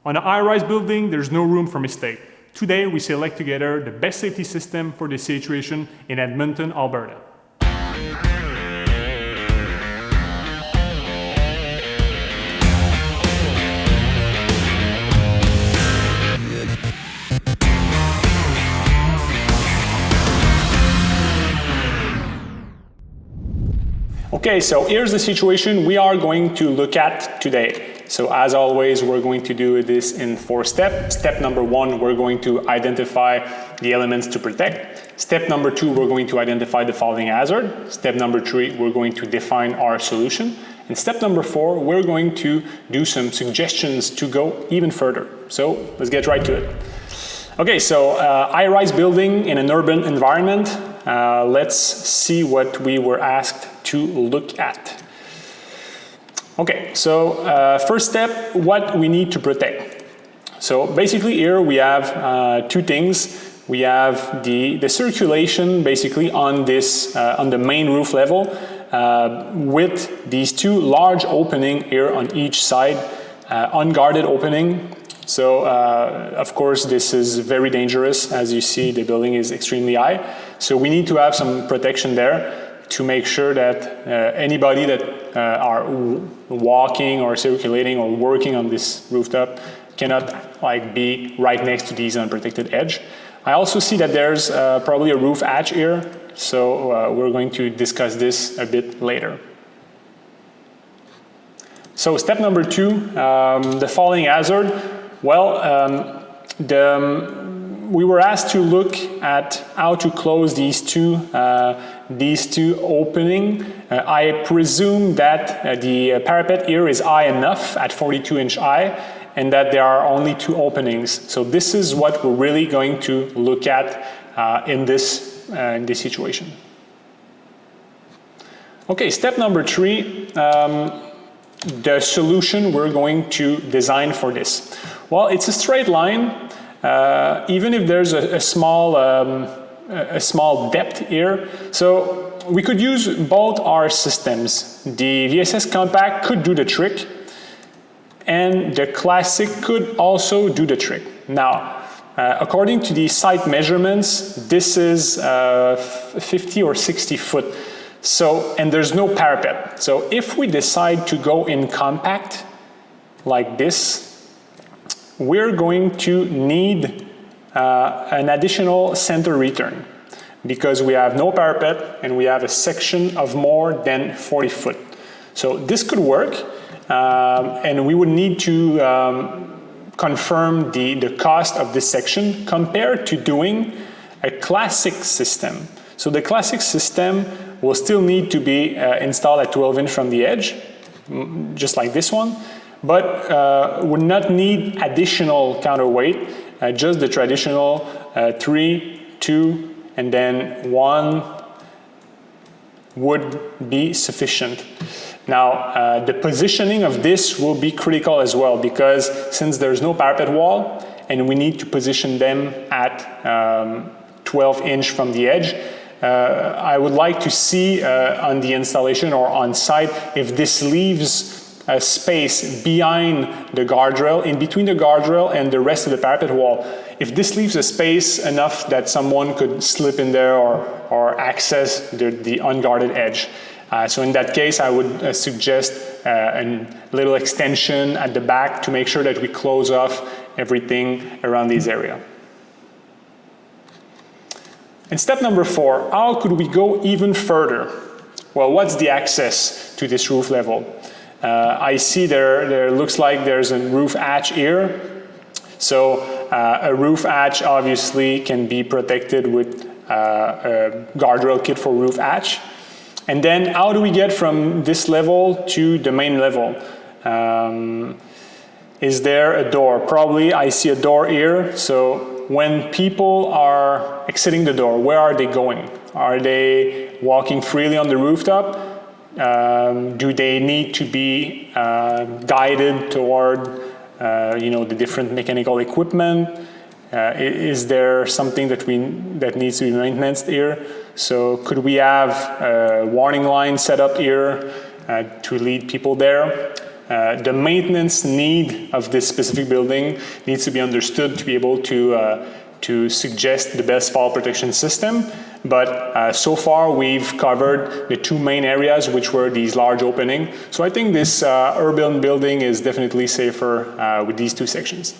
On a high-rise building, there's no room for mistake. Today, we select together the best safety system for this situation in Edmonton, Alberta. Okay, so here's the situation we are going to look at today. So as always, we're going to do this in 4 steps. Step number 1, we're going to identify the elements to protect. Step number 2, we're going to identify the falling hazard. Step number 3, we're going to define our solution. And step number 4, we're going to do some suggestions to go even further. So let's get right to it. Okay, so high-rise building in an urban environment. Let's see what we were asked to look at. Okay, so first step, what we need to protect. So basically here we have 2 things. We have the circulation basically on this on the main roof level with these 2 large openings here on each side, unguarded opening. So of course this is very dangerous. As you see, the building is extremely high. So we need to have some protection there to make sure that anybody that are walking or circulating or working on this rooftop cannot be right next to these unprotected edge. I also see that there's probably a roof hatch here, so we're going to discuss this a bit later. So step number 2, the falling hazard. Well, we were asked to look at how to close these two openings. I presume that the parapet here is high enough at 42-inch high, and that there are only 2 openings. So this is what we're really going to look at in this situation. Okay, step number 3, the solution we're going to design for this. Well, it's a straight line. Even if there's a small depth here, so we could use both our systems. The VSS Compact could do the trick, and the Classic could also do the trick. Now, according to the site measurements, this is 50 or 60 foot. So, and there's no parapet. So if we decide to go in compact like this, we're going to need an additional center return because we have no parapet and we have a section of more than 40 foot. So this could work, and we would need to confirm the cost of this section compared to doing a Classic system. So the Classic system will still need to be installed at 12-inch from the edge, just like this one, but would not need additional counterweight, just the traditional 3, 2, and then 1 would be sufficient. Now, the positioning of this will be critical as well, because since there's no parapet wall, and we need to position them at 12-inch from the edge, I would like to see on the installation or on site if this leaves a space behind the guardrail, in between the guardrail and the rest of the parapet wall. If this leaves a space enough that someone could slip in there or access the unguarded edge. So in that case, I would suggest a little extension at the back to make sure that we close off everything around this area. And step number 4, how could we go even further? Well, what's the access to this roof level? I see there looks like there's a roof hatch here. So a roof hatch obviously can be protected with a guardrail kit for roof hatch. And then how do we get from this level to the main level? Is there a door? Probably I see a door here. So when people are exiting the door, where are they going? Are they walking freely on the rooftop? Do they need to be guided toward the different mechanical equipment? Is there something that needs to be maintained here? So could we have a warning line set up here to lead people there? the maintenance need of this specific building needs to be understood to be able to suggest the best fall protection system. But so far we've covered the two main areas, which were these large openings. So I think this urban building is definitely safer with these two sections.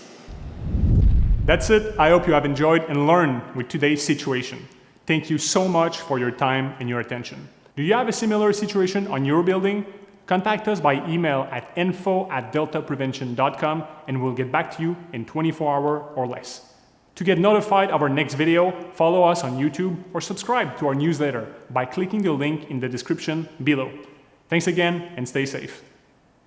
That's it. I hope you have enjoyed and learned with today's situation. Thank you so much for your time and your attention. Do you have a similar situation on your building? Contact us by email at info@deltaprevention.com and we'll get back to you in 24 hours or less. To get notified of our next video, follow us on YouTube or subscribe to our newsletter by clicking the link in the description below. Thanks again and stay safe.